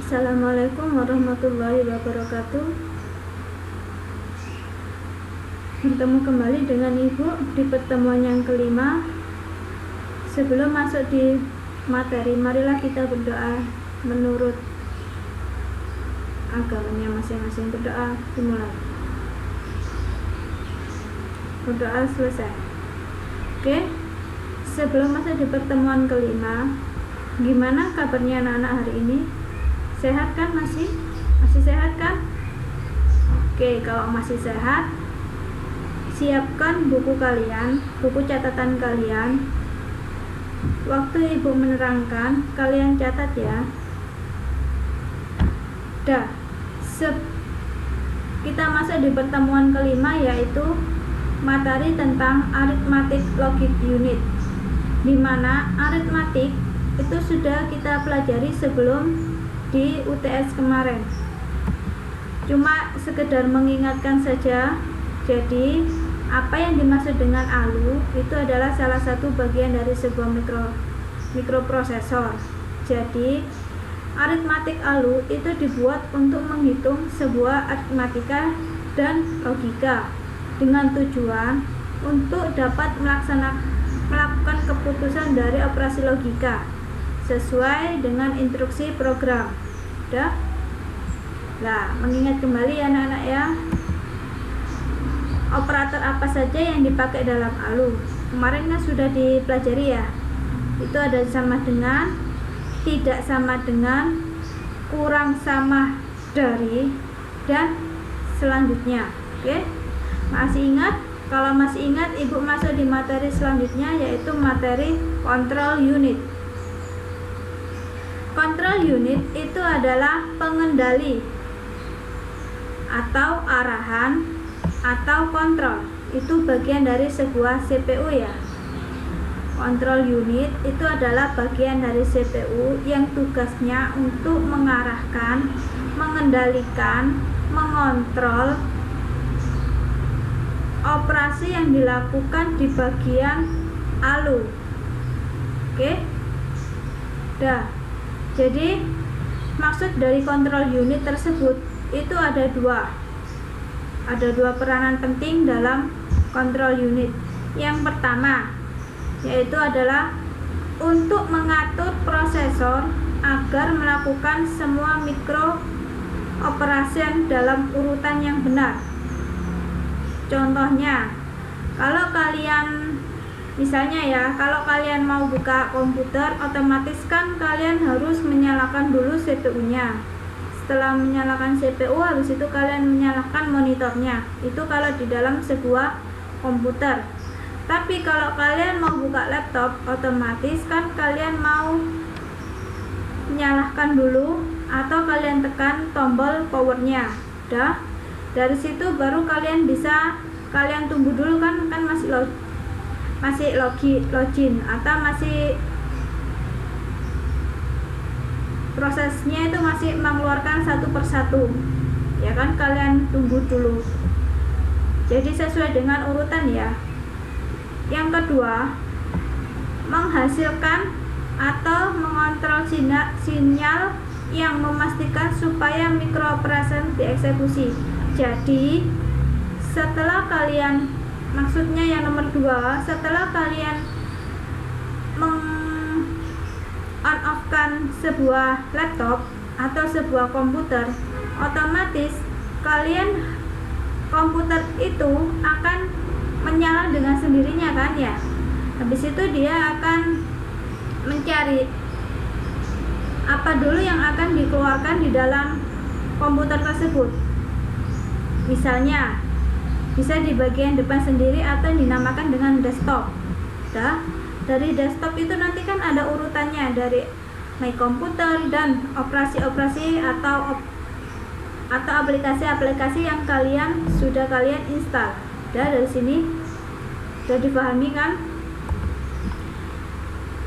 Assalamualaikum warahmatullahi wabarakatuh. Bertemu kembali dengan Ibu di pertemuan yang kelima. Sebelum masuk di materi, marilah kita berdoa menurut agamanya masing-masing. Berdoa dimulai. Berdoa selesai. Oke. Sebelum masuk di pertemuan kelima, gimana kabarnya anak-anak hari ini? Sehat kan? Masih sehat kan? Oke, kalau masih sehat, siapkan buku kalian, buku catatan kalian. Waktu Ibu menerangkan, kalian catat ya. Kita masuk di pertemuan kelima, yaitu materi tentang aritmatik logik unit, dimana aritmatik itu sudah kita pelajari sebelum di UTS kemarin. Cuma sekedar mengingatkan saja. Jadi apa yang dimaksud dengan ALU itu adalah salah satu bagian dari sebuah mikroprosesor. Jadi aritmatik ALU itu dibuat untuk menghitung sebuah aritmatika dan logika dengan tujuan untuk dapat melakukan keputusan dari operasi logika sesuai dengan instruksi program. Mengingat kembali ya anak-anak ya, operator apa saja yang dipakai dalam ALU. Kemarin kan sudah dipelajari ya. Itu ada sama dengan, tidak sama dengan, kurang sama dari, dan selanjutnya. Oke? Masih ingat? Kalau masih ingat, Ibu masuk di materi selanjutnya, yaitu materi control unit. Control unit itu adalah pengendali atau arahan atau kontrol. Itu bagian dari sebuah CPU ya. Control unit itu adalah bagian dari CPU yang tugasnya untuk mengarahkan, mengendalikan, mengontrol operasi yang dilakukan di bagian ALU. Oke? Jadi maksud dari control unit tersebut itu ada dua peranan penting dalam control unit. Yang pertama yaitu adalah untuk mengatur prosesor agar melakukan semua mikro operasi dalam urutan yang benar. Contohnya, kalau kalian kalau kalian mau buka komputer, otomatis kan kalian harus menyalakan dulu CPU-nya. Setelah menyalakan CPU, habis itu kalian menyalakan monitornya. Itu kalau di dalam sebuah komputer. Tapi kalau kalian mau buka laptop, otomatis kan kalian mau menyalakan dulu atau kalian tekan tombol powernya. Dari situ baru kalian bisa, kalian tunggu dulu kan masih login atau masih prosesnya itu masih mengeluarkan satu persatu ya kan, kalian tunggu dulu. Jadi sesuai dengan urutan ya. Yang kedua, menghasilkan atau mengontrol sinyal yang memastikan supaya mikrooperasi dieksekusi. Jadi setelah kalian, maksudnya yang nomor 2, setelah kalian on-off-kan sebuah laptop atau sebuah komputer, otomatis komputer itu akan menyala dengan sendirinya kan ya. Habis itu dia akan mencari apa dulu yang akan dikeluarkan di dalam komputer tersebut. Misalnya bisa di bagian depan sendiri atau dinamakan dengan desktop. Dari desktop itu nanti kan ada urutannya dari My Computer dan operasi-operasi atau aplikasi-aplikasi yang sudah kalian install. Dari sini sudah dipahami kan?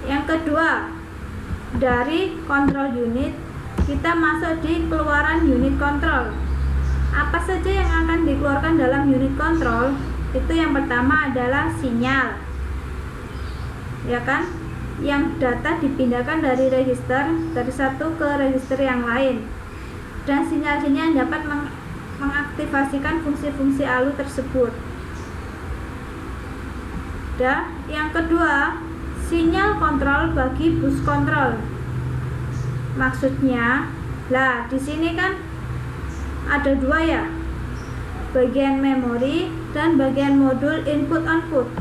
Yang kedua, dari control unit kita masuk di keluaran unit control. Apa saja yang akan dikeluarkan dalam unit control? Itu yang pertama adalah sinyal, ya kan? yang data dipindahkan dari register dari satu ke register yang lain, dan sinyal-sinyal yang dapat mengaktifasikan fungsi-fungsi ALU tersebut. Dan yang kedua, sinyal kontrol bagi bus kontrol. Maksudnya, lah di sini kan ada dua ya, bagian memori dan bagian modul input output.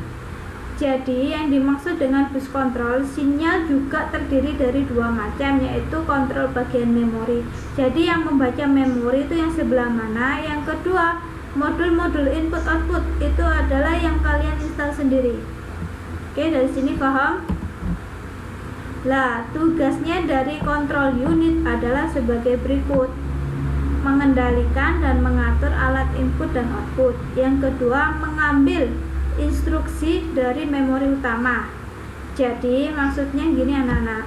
Jadi yang dimaksud dengan bus kontrol, sinyal juga terdiri dari dua macam, yaitu kontrol bagian memori. Jadi yang membaca memori itu yang sebelah mana. Yang kedua, modul-modul input output itu adalah yang kalian install sendiri. Oke, dari sini paham? Lah, tugasnya dari kontrol unit adalah sebagai berikut: mengendalikan dan mengatur alat input dan output. Yang kedua, mengambil instruksi dari memori utama. Jadi maksudnya gini anak-anak,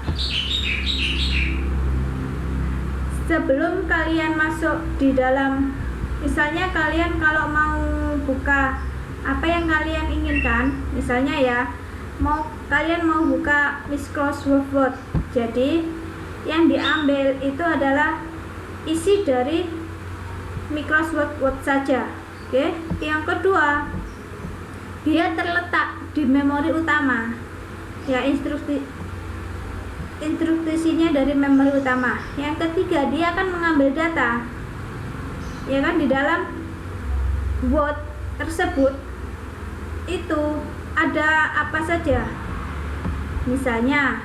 sebelum kalian masuk di dalam, misalnya kalian kalau mau buka apa yang kalian inginkan, misalnya ya, kalian mau buka Microsoft Word, jadi yang diambil itu adalah isi dari Microsoft Word saja. Oke. Yang kedua, dia terletak di memori utama, ya, instruksinya dari memori utama. Yang ketiga, dia akan mengambil data, ya kan, di dalam Word tersebut itu ada apa saja. Misalnya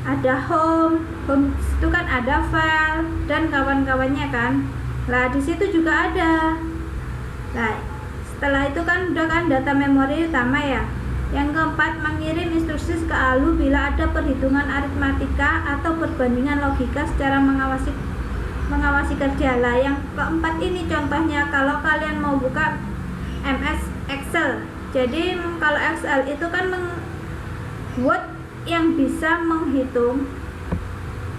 ada home itu kan ada file dan kawan-kawannya kan. Lah di situ juga ada. Nah, setelah itu kan udah kan data memori utama ya. Yang keempat, mengirim instruksi ke ALU bila ada perhitungan aritmatika atau perbandingan logika secara mengawasi kerja. Lah yang keempat ini contohnya kalau kalian mau buka MS Excel. Jadi kalau Excel itu kan Word yang bisa menghitung,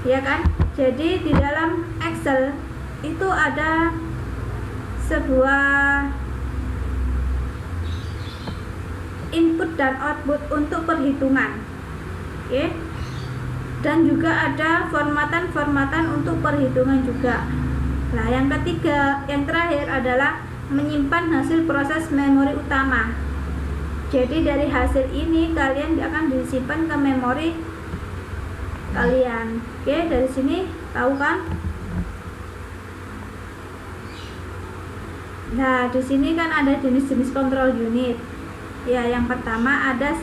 ya kan. Jadi di dalam Excel itu ada sebuah input dan output untuk perhitungan, oke. Dan juga ada formatan-formatan untuk perhitungan juga. Nah, yang ketiga, yang terakhir adalah menyimpan hasil proses memori utama. Jadi dari hasil ini kalian akan disimpan ke memori kalian. Oke, dari sini tahu kan? Nah, di sini kan ada jenis-jenis kontrol unit. Ya, yang pertama ada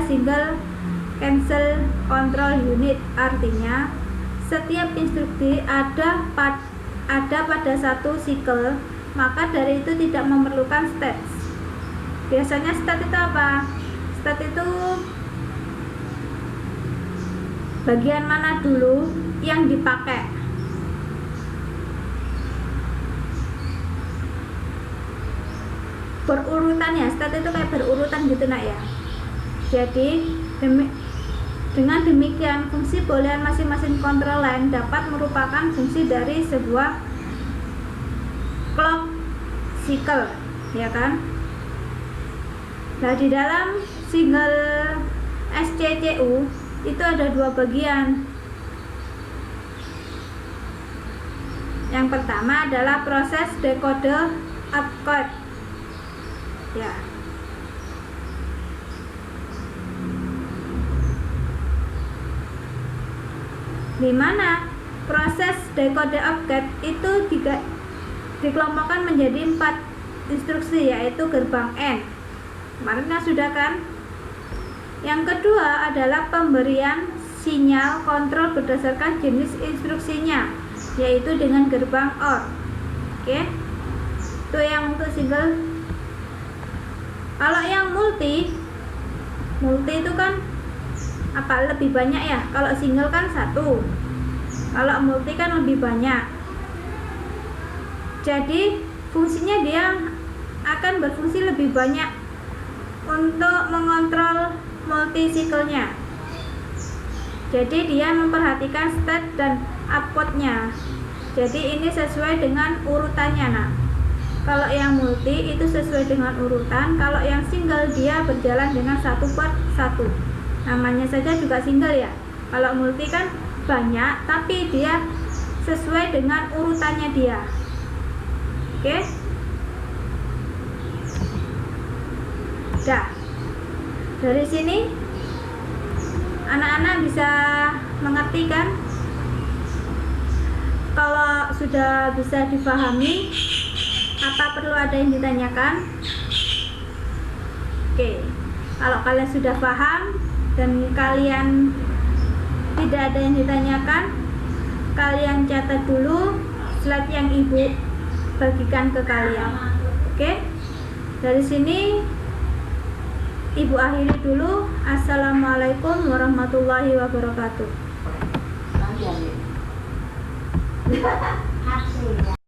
single cancel control unit. Artinya setiap instruksi ada pada satu cycle, maka dari itu tidak memerlukan state. Biasanya state itu apa? State itu bagian mana dulu yang dipakai. Berurutan ya, state itu kayak berurutan gitu nak ya. Jadi dengan demikian fungsi boolean masing-masing kontrol line dapat merupakan fungsi dari sebuah clock cycle, ya kan. Nah, di dalam single SCCU itu ada dua bagian. Yang pertama adalah proses decode opcode, ya. Di mana proses decode opcode itu dikelompokkan menjadi 4 instruksi, yaitu gerbang N. Kemarin kan sudah kan. Yang kedua adalah pemberian sinyal kontrol berdasarkan jenis instruksinya, yaitu dengan gerbang OR. Oke. Itu yang untuk single. Kalau yang multi itu kan apa, lebih banyak ya. Kalau single kan satu, kalau multi kan lebih banyak. Jadi fungsinya dia akan berfungsi lebih banyak untuk mengontrol multi cycle-nya. Jadi dia memperhatikan state dan output-nya. Jadi ini sesuai dengan urutannya. Nah, kalau yang multi itu sesuai dengan urutan. Kalau yang single dia berjalan dengan satu per satu. namanya saja juga single ya. Kalau multi kan banyak, tapi dia sesuai dengan urutannya dia. Oke. Dah. Dari sini anak-anak bisa mengerti kan? Kalau sudah bisa dipahami, apa perlu ada yang ditanyakan? Oke. Kalau kalian sudah paham dan kalian tidak ada yang ditanyakan, kalian catat dulu slide yang ibu bagikan ke kalian. Oke. Dari sini ibu akhiri dulu. Assalamualaikum warahmatullahi wabarakatuh.